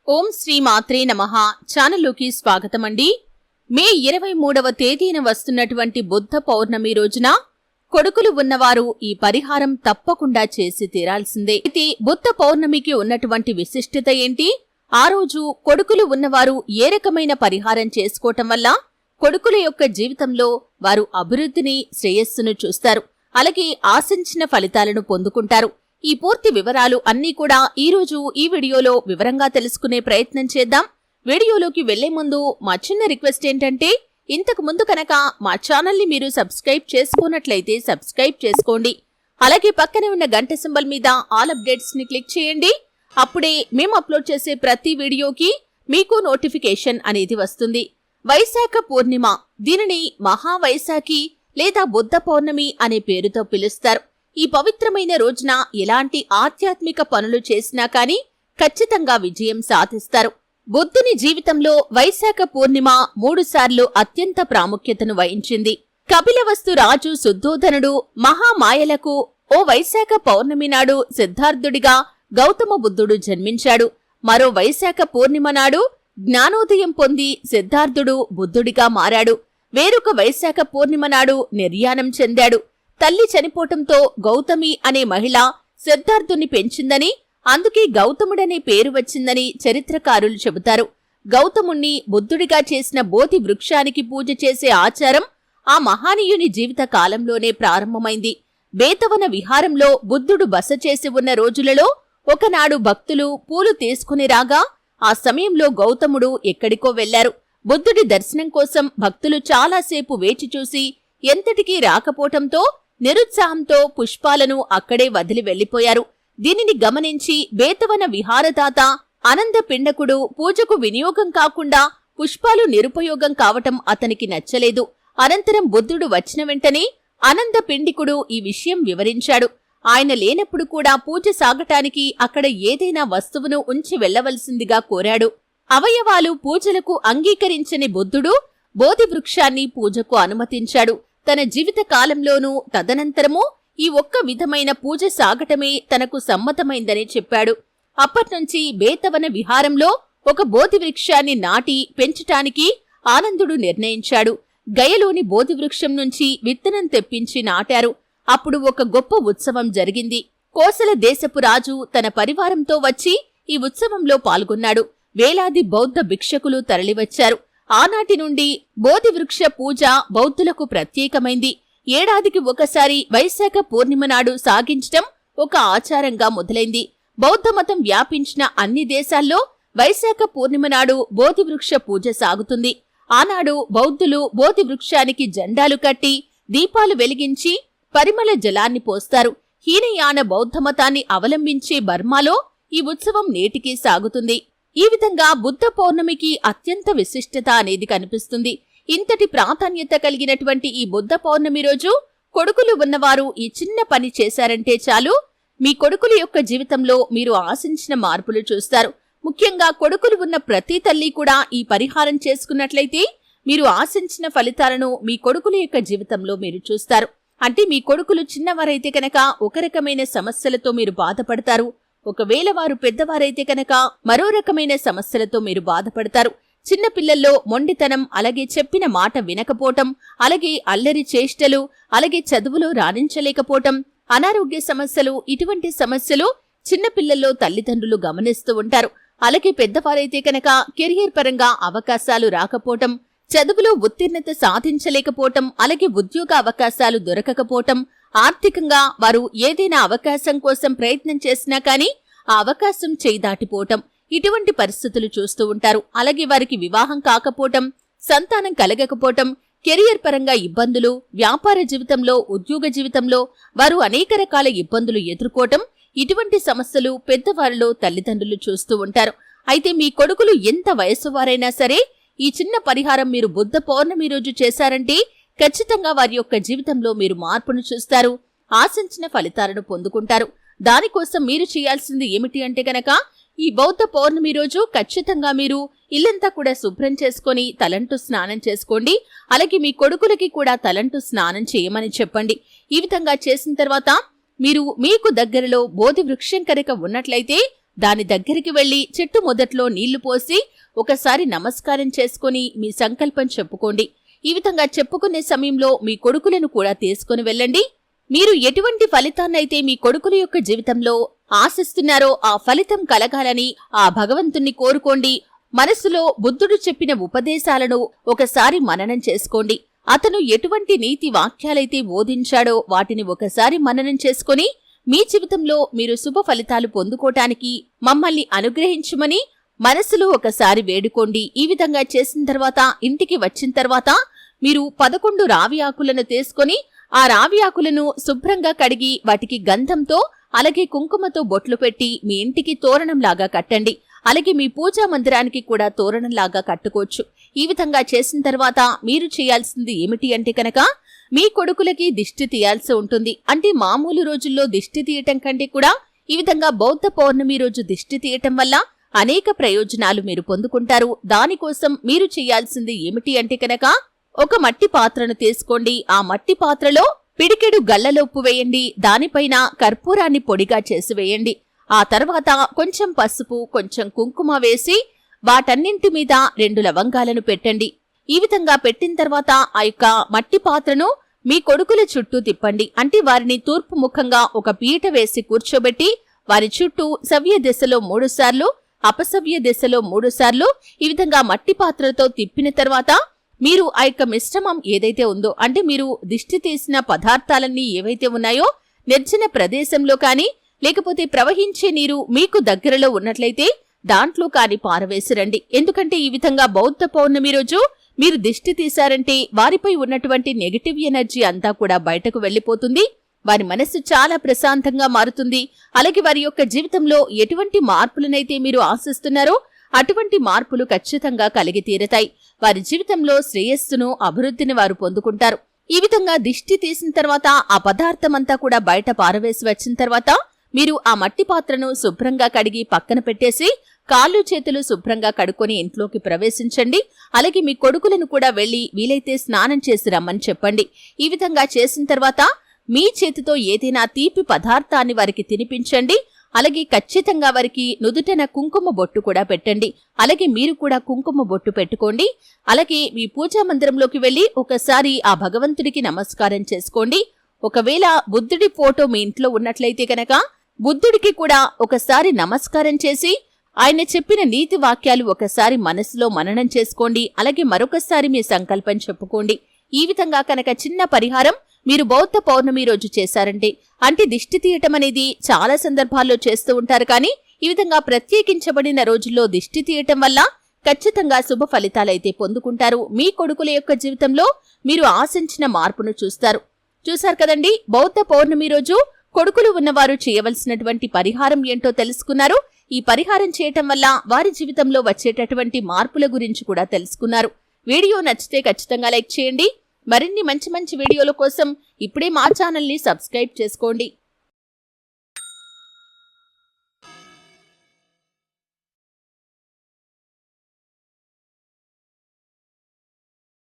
ఓం శ్రీ మాత్రే నమః. ఛానల్లోకి స్వాగతమండి. మే 23వ తేదీన వస్తున్నటువంటి బుద్ధ పౌర్ణమి రోజున కొడుకులు ఉన్నవారు ఈ పరిహారం తప్పకుండా చేసి తీరాల్సిందే. అయితే బుద్ధ పౌర్ణమికి ఉన్నటువంటి విశిష్టత ఏంటి? ఆ రోజు కొడుకులు ఉన్నవారు ఏ రకమైన పరిహారం చేసుకోవటం వల్ల కొడుకుల యొక్క జీవితంలో వారు అభివృద్ధిని, శ్రేయస్సును చూస్తారు, అలాగే ఆశించిన ఫలితాలను పొందుకుంటారు. ఈ పూర్తి వివరాలు అన్నీ కూడా ఈరోజు ఈ వీడియోలో వివరంగా తెలుసుకునే ప్రయత్నం చేద్దాం. వీడియోలోకి వెళ్లే ముందు మా చిన్న రిక్వెస్ట్ ఏంటంటే, ఇంతకు ముందు కనుక మా ఛానల్ని మీరు సబ్స్క్రైబ్ చేసుకున్నట్లయితే సబ్స్క్రైబ్ చేసుకోండి. అలాగే పక్కనే ఉన్న గంట సింబల్ మీద ఆల్ అప్డేట్స్ ని క్లిక్ చేయండి. అప్పుడే మేము అప్లోడ్ చేసే ప్రతి వీడియోకి మీకు నోటిఫికేషన్ అనేది వస్తుంది. వైశాఖ పూర్ణిమ, దీనిని మహావైశాఖి లేదా బుద్ధ పౌర్ణమి అనే పేరుతో పిలుస్తారు. ఈ పవిత్రమైన రోజున ఎలాంటి ఆధ్యాత్మిక పనులు చేసినా కానీ ఖచ్చితంగా విజయం సాధిస్తారు. బుద్ధుని జీవితంలో వైశాఖ పూర్ణిమ 3 సార్లు అత్యంత ప్రాముఖ్యతను వహించింది. కపిలవస్తు రాజు శుద్ధోధనుడు మహామాయలకు ఓ వైశాఖ పౌర్ణమి నాడు సిద్ధార్థుడిగా గౌతమ బుద్ధుడు జన్మించాడు. మరో వైశాఖ పూర్ణిమ నాడు జ్ఞానోదయం పొంది సిద్ధార్థుడు బుద్ధుడిగా మారాడు. వేరొక వైశాఖ పూర్ణిమ నాడు నిర్యాణం చెందాడు. తల్లి చనిపోవటంతో గౌతమి అనే మహిళ సిద్ధార్థుని పెంచిందని, అందుకే గౌతముడనే పేరు వచ్చిందని చరిత్రకారులు చెబుతారు. గౌతముణ్ణి బుద్ధుడిగా చేసిన బోధి వృక్షానికి పూజ చేసే ఆచారం ఆ మహానీయుని జీవిత కాలంలోనే ప్రారంభమైంది. బేతవన విహారంలో బుద్ధుడు బస చేసి ఉన్న రోజులలో ఒకనాడు భక్తులు పూలు తీసుకుని రాగా ఆ సమయంలో గౌతముడు ఎక్కడికో వెళ్లారు. బుద్ధుడి దర్శనం కోసం భక్తులు చాలాసేపు వేచి చూసి ఎంతటికీ రాకపోవటంతో నిరుత్సాహంతో పుష్పాలను అక్కడే వదిలి వెళ్లిపోయారు. దీనిని గమనించి బేతవన విహారదాత అనంద పిండకుడు పూజకు వినియోగం కాకుండా పుష్పాలు నిరుపయోగం కావటం అతనికి నచ్చలేదు. అనంతరం బుద్ధుడు వచ్చిన వెంటనే అనంద పిండికుడు ఈ విషయం వివరించాడు. ఆయన లేనప్పుడు కూడా పూజ సాగటానికి అక్కడ ఏదైనా వస్తువును ఉంచి వెళ్లవలసిందిగా కోరాడు. అవయవాలు పూజలకు అంగీకరించని బుద్ధుడు బోధి వృక్షాన్ని పూజకు అనుమతించాడు. తన జీవిత కాలంలోనూ తదనంతరమూ ఈ ఒక్క విధమైన పూజ సాగటమే తనకు సమ్మతమైందని చెప్పాడు. అప్పట్నుంచి బేతవన విహారంలో ఒక బోధి వృక్షాన్ని నాటి పెంచటానికి ఆనందుడు నిర్ణయించాడు. గయలోని బోధి వృక్షం నుంచి విత్తనం తెప్పించి నాటారు. అప్పుడు ఒక గొప్ప ఉత్సవం జరిగింది. కోసల దేశపు రాజు తన పరివారంతో వచ్చి ఈ ఉత్సవంలో పాల్గొన్నాడు. వేలాది బౌద్ధ భిక్షకులు తరలివచ్చారు. ఆనాటి నుండి బోధి వృక్ష పూజ బౌద్ధులకు ప్రత్యేకమైంది. ఏడాదికి ఒకసారి వైశాఖ పూర్ణిమ నాడు సాగించటం ఒక ఆచారంగా మొదలైంది. బౌద్ధమతం వ్యాపించిన అన్ని దేశాల్లో వైశాఖ పూర్ణిమ నాడు బోధి వృక్ష పూజ సాగుతుంది. ఆనాడు బౌద్ధులు బోధి వృక్షానికి జెండాలు కట్టి దీపాలు వెలిగించి పరిమళ జలాన్ని పోస్తారు. హీనయాన బౌద్ధమతాన్ని అవలంబించే బర్మాలో ఈ ఉత్సవం నేటికీ సాగుతుంది. ఈ విధంగా బుద్ధ పౌర్ణమికి అత్యంత విశిష్టత అనేది కనిపిస్తుంది. ఇంతటి ప్రాధాన్యత కలిగినటువంటి ఈ బుద్ధ పౌర్ణమి రోజు కొడుకులు ఉన్నవారు ఈ చిన్న పని చేశారంటే చాలు, మీ కొడుకుల యొక్క జీవితంలో మీరు ఆశించిన మార్పులు చూస్తారు. ముఖ్యంగా కొడుకులు ఉన్న ప్రతి తల్లి కూడా ఈ పరిహారం చేసుకున్నట్లయితే మీరు ఆశించిన ఫలితాలను మీ కొడుకుల యొక్క జీవితంలో మీరు చూస్తారు. అంటే మీ కొడుకులు చిన్నవారైతే కనుక ఒక రకమైన సమస్యలతో మీరు బాధపడతారు. ఒకవేళ వారు పెద్దవారైతే కనుక మరో రకమైన సమస్యలతో మీరు బాధపడతారు. చిన్నపిల్లల్లో మొండితనం, అలాగే చెప్పిన మాట వినకపోవటం, అలాగే అల్లరి చేష్టలు, అలాగే చదువులో రాణించలేకపోవటం, అనారోగ్య సమస్యలు, ఇటువంటి సమస్యలు చిన్నపిల్లల్లో తల్లిదండ్రులు గమనిస్తూ ఉంటారు. అలాగే పెద్దవారైతే కనుక కెరియర్ పరంగా అవకాశాలు రాకపోవటం, చదువులో ఉత్తీర్ణత సాధించలేకపోవటం, అలాగే ఉద్యోగ అవకాశాలు దొరకకపోవటం, ఆర్థికంగా వారు ఏదైనా అవకాశం కోసం ప్రయత్నం చేసినా కానీ ఆ అవకాశం చేయి దాటిపోవటం, ఇటువంటి పరిస్థితులు చూస్తూ ఉంటారు. అలాగే వారికి వివాహం కాకపోవటం, సంతానం కలగకపోవటం, కెరియర్ పరంగా ఇబ్బందులు, వ్యాపార జీవితంలో, ఉద్యోగ జీవితంలో వారు అనేక రకాల ఇబ్బందులు ఎదుర్కోవటం, ఇటువంటి సమస్యలు పెద్దవారిలో తల్లిదండ్రులు చూస్తూ ఉంటారు. అయితే మీ కొడుకులు ఎంత వయసు వారైనా సరే ఈ చిన్న పరిహారం మీరు బుద్ధ పౌర్ణమి రోజు చేశారంటే ఖచ్చితంగా వారి యొక్క జీవితంలో మీరు మార్పును చూస్తారు, ఆశించిన ఫలితాలను పొందుకుంటారు. దానికోసం మీరు చేయాల్సింది ఏమిటి అంటే గనక, ఈ బౌద్ధ పౌర్ణమి రోజు ఖచ్చితంగా మీరు ఇల్లంతా కూడా శుభ్రం చేసుకుని తలంటు స్నానం చేసుకోండి. అలాగే మీ కొడుకులకి కూడా తలంటు స్నానం చేయమని చెప్పండి. ఈ విధంగా చేసిన తర్వాత మీరు మీకు దగ్గరలో బోధి వృక్షం కనుక ఉన్నట్లయితే దాని దగ్గరికి వెళ్లి చెట్టు మొదట్లో నీళ్లు పోసి ఒకసారి నమస్కారం చేసుకుని మీ సంకల్పం చెప్పుకోండి. ఈ విధంగా చెప్పుకునే సమయంలో మీ కొడుకులను కూడా తీసుకుని వెళ్ళండి. మీరు ఎటువంటి ఫలితాన్నైతే మీ కొడుకుల యొక్క జీవితంలో ఆశిస్తున్నారో ఆ ఫలితం కలగాలని ఆ భగవంతుణ్ణి కోరుకోండి. మనసులో బుద్ధుడు చెప్పిన ఉపదేశాలను ఒకసారి మననం చేసుకోండి. అతను ఎటువంటి నీతి వాక్యాలైతే బోధించాడో వాటిని ఒకసారి మననం చేసుకుని మీ జీవితంలో మీరు శుభ ఫలితాలు పొందుకోటానికి మమ్మల్ని అనుగ్రహించమని మనసులో ఒకసారి వేడుకోండి. ఈ విధంగా చేసిన తర్వాత ఇంటికి వచ్చిన తర్వాత మీరు 11 రావి ఆకులను తీసుకొని ఆ రావి ఆకులను శుభ్రంగా కడిగి వాటికి గంధంతో అలాగే కుంకుమతో బొట్లు పెట్టి మీ ఇంటికి తోరణంలాగా కట్టండి. అలాగే మీ పూజా మందిరానికి కూడా తోరణంలాగా కట్టుకోవచ్చు. ఈ విధంగా చేసిన తర్వాత మీరు చేయాల్సింది ఏమిటి అంటే కనుక మీ కొడుకులకి దిష్టి తీయాల్సి ఉంటుంది. అంటే మామూలు రోజుల్లో దిష్టి తీయటం కంటే కూడా ఈ విధంగా బౌద్ధ పౌర్ణమి రోజు దిష్టి తీయటం వల్ల అనేక ప్రయోజనాలు మీరు పొందుకుంటారు. దానికోసం మీరు చేయాల్సింది ఏమిటి అంటే కనుక ఒక మట్టి పాత్రను తీసుకోండి. ఆ మట్టి పాత్రలో పిడికెడు గల్లలోప్పు వేయండి. దానిపైన కర్పూరాన్ని పొడిగా చేసి వేయండి. ఆ తర్వాత కొంచెం పసుపు కొంచెం కుంకుమ వేసి వాటన్నింటి మీద 2 లవంగాలను పెట్టండి. ఈ విధంగా పెట్టిన తర్వాత ఆ యొక్క మట్టి పాత్రను మీ కొడుకుల చుట్టూ తిప్పండి. అంటే వారిని తూర్పు ముఖంగా ఒక పీట వేసి కూర్చోబెట్టి వారి చుట్టూ సవ్య దిశలో 3 సార్లు అపసవ్య దిశలో 3 సార్లు ఈ విధంగా మట్టి పాత్రతో తిప్పిన తర్వాత మీరు ఆ యొక్క మిశ్రమం ఏదైతే ఉందో అంటే మీరు దిష్టి తీసిన పదార్థాలన్నీ ఏవైతే ఉన్నాయో నిర్జన ప్రదేశంలో కానీ లేకపోతే ప్రవహించే నీరు మీకు దగ్గరలో ఉన్నట్లయితే దాంట్లో కాని పారవేసిరండి. ఎందుకంటే ఈ విధంగా బౌద్ధ పౌర్ణమి రోజు మీరు దిష్టి తీశారంటే వారిపై ఉన్నటువంటి నెగటివ్ ఎనర్జీ అంతా కూడా బయటకు వెళ్లిపోతుంది. వారి మనస్సు చాలా ప్రశాంతంగా మారుతుంది. అలాగే వారి యొక్క జీవితంలో ఎటువంటి మార్పులనైతే మీరు ఆశిస్తున్నారో అటువంటి మార్పులు ఖచ్చితంగా కలిగి తీరతాయి. వారి జీవితంలో శ్రేయస్సును అభివృద్ధిని వారు పొందుకుంటారు. ఈ విధంగా దిష్టి తీసిన తర్వాత ఆ పదార్థమంతా కూడా బయట పారవేసి వచ్చిన తర్వాత మీరు ఆ మట్టి పాత్రను శుభ్రంగా కడిగి పక్కన పెట్టేసి కాళ్ళు చేతులు శుభ్రంగా కడుక్కొని ఇంట్లోకి ప్రవేశించండి. అలాగే మీ కొడుకులను కూడా వెళ్లి వీలైతే స్నానం చేసి రమ్మని చెప్పండి. ఈ విధంగా చేసిన తర్వాత మీ చేతితో ఏదైనా తీపి పదార్థాన్ని వారికి తినిపించండి. అలాగే ఖచ్చితంగా వారికి నుదుటన కుంకుమ బొట్టు కూడా పెట్టండి. అలాగే మీరు కూడా కుంకుమ బొట్టు పెట్టుకోండి. అలాగే మీ పూజా మందిరంలోకి వెళ్లి ఒకసారి ఆ భగవంతుడికి నమస్కారం చేసుకోండి. ఒకవేళ బుద్ధుడి ఫోటో మీ ఇంట్లో ఉన్నట్లయితే కనుక బుద్ధుడికి కూడా ఒకసారి నమస్కారం చేసి ఆయన చెప్పిన నీతి వాక్యాలు ఒకసారి మనసులో మననం చేసుకోండి. అలాగే మరొకసారి మీ సంకల్పం చెప్పుకోండి. ఈ విధంగా కనుక చిన్న పరిహారం మీరు బౌద్ధ పౌర్ణమి రోజు చేశారంటే అంటే దిష్టి తీయటం అనేది చాలా సందర్భాల్లో చేస్తూ ఉంటారు. కానీ ఈ విధంగా ప్రత్యేకించబడిన రోజుల్లో దిష్టి తీయటం వల్ల ఖచ్చితంగా శుభ ఫలితాలైతే పొందుకుంటారు. మీ కొడుకుల యొక్క జీవితంలో మీరు ఆశించిన మార్పును చూస్తారు కదండి. బౌద్ధ పౌర్ణమి రోజు కొడుకులు ఉన్నవారు చేయవలసినటువంటి పరిహారం ఏంటో తెలుసుకున్నారు. ఈ పరిహారం చేయటం వల్ల వారి జీవితంలో వచ్చేటటువంటి మార్పుల గురించి కూడా తెలుసుకున్నారు. వీడియో నచ్చితే ఖచ్చితంగా లైక్ చేయండి. మరిన్ని మంచి వీడియోల కోసం ఇప్పుడే మా ఛానల్ని సబ్స్క్రైబ్ చేసుకోండి.